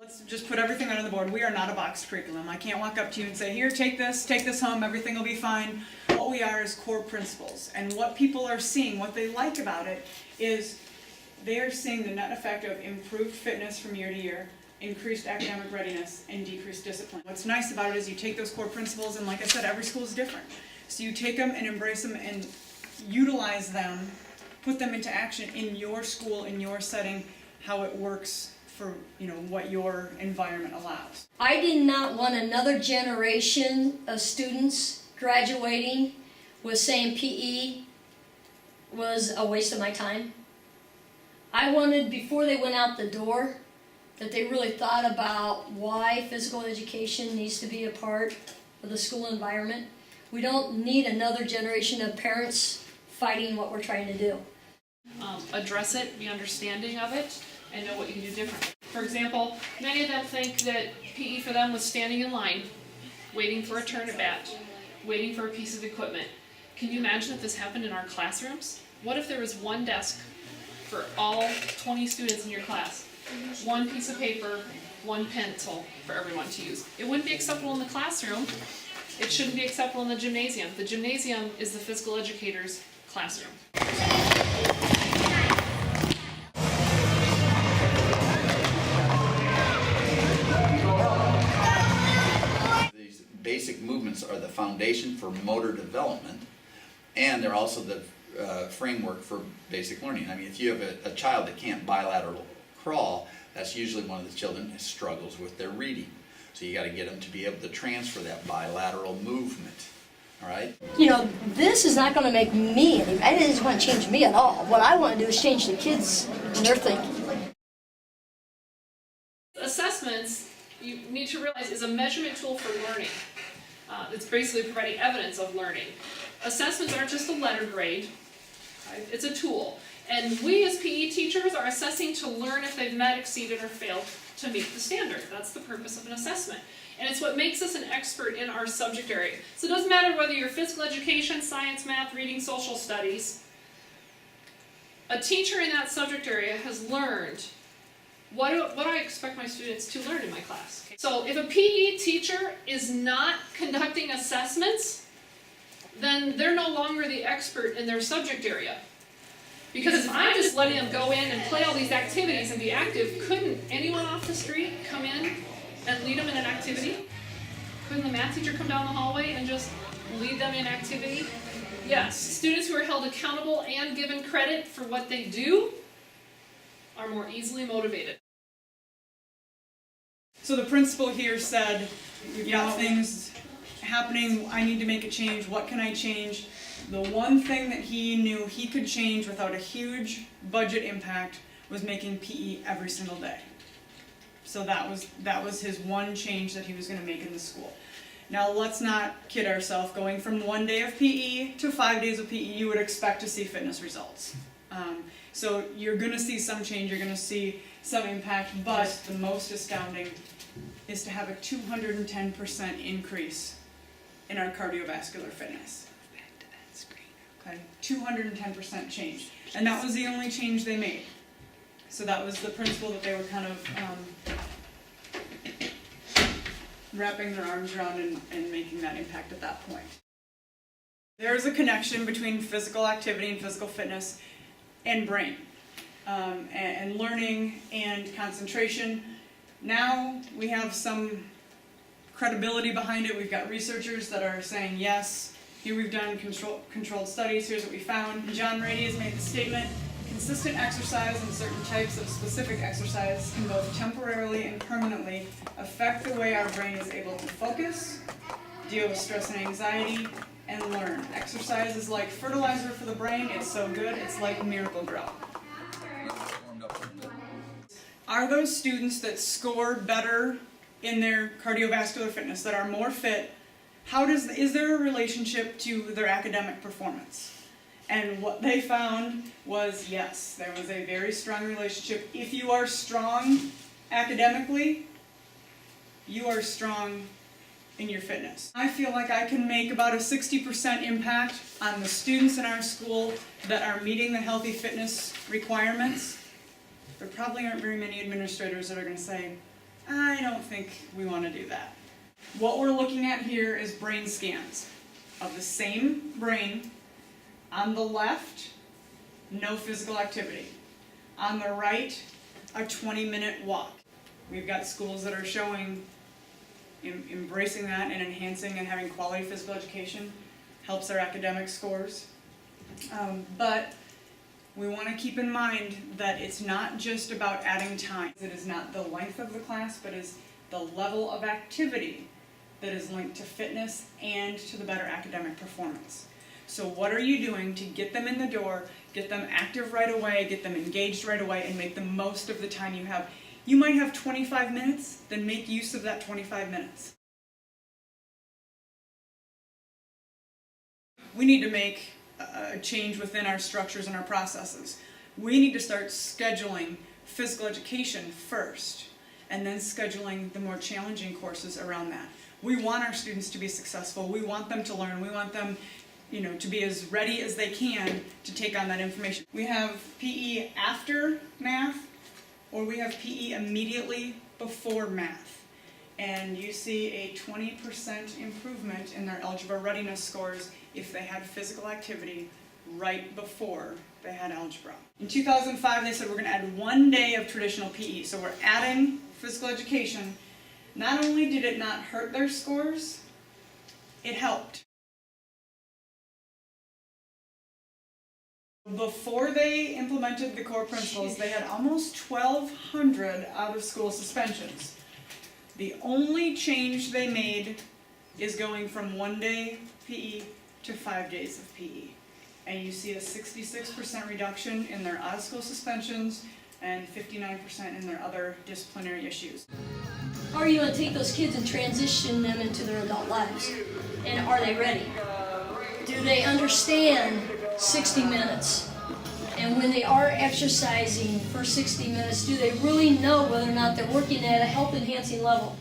Let's just put everything on the board. We are not a boxed curriculum. I can't walk up to you and say, here, take this home, everything will be fine. What we are is core principles. And what people are seeing, what they like about it, is they are seeing the net effect of improved fitness from year to year, increased academic readiness, and decreased discipline. What's nice about it is you take those core principles, and like I said, every school is different. So you take them and embrace them and utilize them, put them into action in your school, in your setting, how it works for what your environment allows. I did not want another generation of students graduating with saying PE was a waste of my time. I wanted, before they went out the door, that they really thought about why physical education needs to be a part of the school environment. We don't need another generation of parents fighting what we're trying to do. Address it, be understanding of it, and know what you can do differently. For example, many of them think that PE for them was standing in line, waiting for a turn at bat, waiting for a piece of equipment. Can you imagine if this happened in our classrooms? What if there was one desk for all 20 students in your class? One piece of paper, one pencil for everyone to use. It wouldn't be acceptable in the classroom. It shouldn't be acceptable in the gymnasium. The gymnasium is the physical educator's classroom. These basic movements are the foundation for motor development, and they're also the framework for basic learning. I mean, if you have a child that can't bilateral crawl, that's usually one of the children who struggles with their reading. So you got to get them to be able to transfer that bilateral movement. All right? This is not going to make me any better. It doesn't want to change me at all. What I want to do is change the kids and their thinking. Assessments, you need to realize, is a measurement tool for learning. It's basically providing evidence of learning. Assessments aren't just a letter grade. Right? It's a tool. And we as PE teachers are assessing to learn if they've met, exceeded, or failed to meet the standard. That's the purpose of an assessment. And it's what makes us an expert in our subject area. So it doesn't matter whether you're physical education, science, math, reading, social studies. A teacher in that subject area has learned what do I expect my students to learn in my class. So if a PE teacher is not conducting assessments, then they're no longer the expert in their subject area. Because if I'm just letting them go in and play all these activities and be active, couldn't anyone off the street come in and lead them in an activity? Couldn't the math teacher come down the hallway and just lead them in activity? Yes, students who are held accountable and given credit for what they do are more easily motivated. So the principal here said, we've got things happening, I need to make a change, what can I change? The one thing that he knew he could change without a huge budget impact was making PE every single day. So that was his one change that he was going to make in the school. Now let's not kid ourselves, going from 1 day of PE to 5 days of PE, you would expect to see fitness results. So you're going to see some change, you're going to see some impact, but the most astounding is to have a 210% increase in our cardiovascular fitness. Okay, 210% change. And that was the only change they made. So that was the principle that they were kind of wrapping their arms around and making that impact at that point. There is a connection between physical activity and physical fitness and brain, and learning and concentration. Now we have some credibility behind it. We've got researchers that are saying yes. Here we've done controlled studies, here's what we found. John Rady has made the statement, consistent exercise and certain types of specific exercise can both temporarily and permanently affect the way our brain is able to focus, deal with stress and anxiety, and learn. Exercise is like fertilizer for the brain, it's so good, it's like Miracle-Gro. Are those students that score better in their cardiovascular fitness, that are more fit, is there a relationship to their academic performance? And what they found was, yes, there was a very strong relationship. If you are strong academically, you are strong in your fitness. I feel like I can make about a 60% impact on the students in our school that are meeting the healthy fitness requirements. There probably aren't very many administrators that are going to say, I don't think we want to do that. What we're looking at here is brain scans of the same brain. On the left, no physical activity. On the right, a 20-minute walk. We've got schools that are showing embracing that and enhancing and having quality physical education helps their academic scores. But we want to keep in mind that it's not just about adding time. It is not the length of the class, but is the level of activity that is linked to fitness and to the better academic performance. So what are you doing to get them in the door, get them active right away, get them engaged right away, and make the most of the time you have? You might have 25 minutes, then make use of that 25 minutes. We need to make a change within our structures and our processes. We need to start scheduling physical education first, and then scheduling the more challenging courses around that. We want our students to be successful. We want them to learn. We want them, to be as ready as they can to take on that information. We have PE after math, or we have PE immediately before math. And you see a 20% improvement in their algebra readiness scores if they had physical activity right before they had algebra. In 2005, they said we're going to add 1 day of traditional PE. So we're adding physical education. Not only did it not hurt their scores, it helped. Before they implemented the core principles, they had almost 1,200 out-of-school suspensions. The only change they made is going from 1 day PE to 5 days of PE. And you see a 66% reduction in their out-of-school suspensions and 59% in their other disciplinary issues. How are you going to take those kids and transition them into their adult lives? And are they ready? Do they understand 60 minutes? And when they are exercising for 60 minutes, do they really know whether or not they're working at a health enhancing level?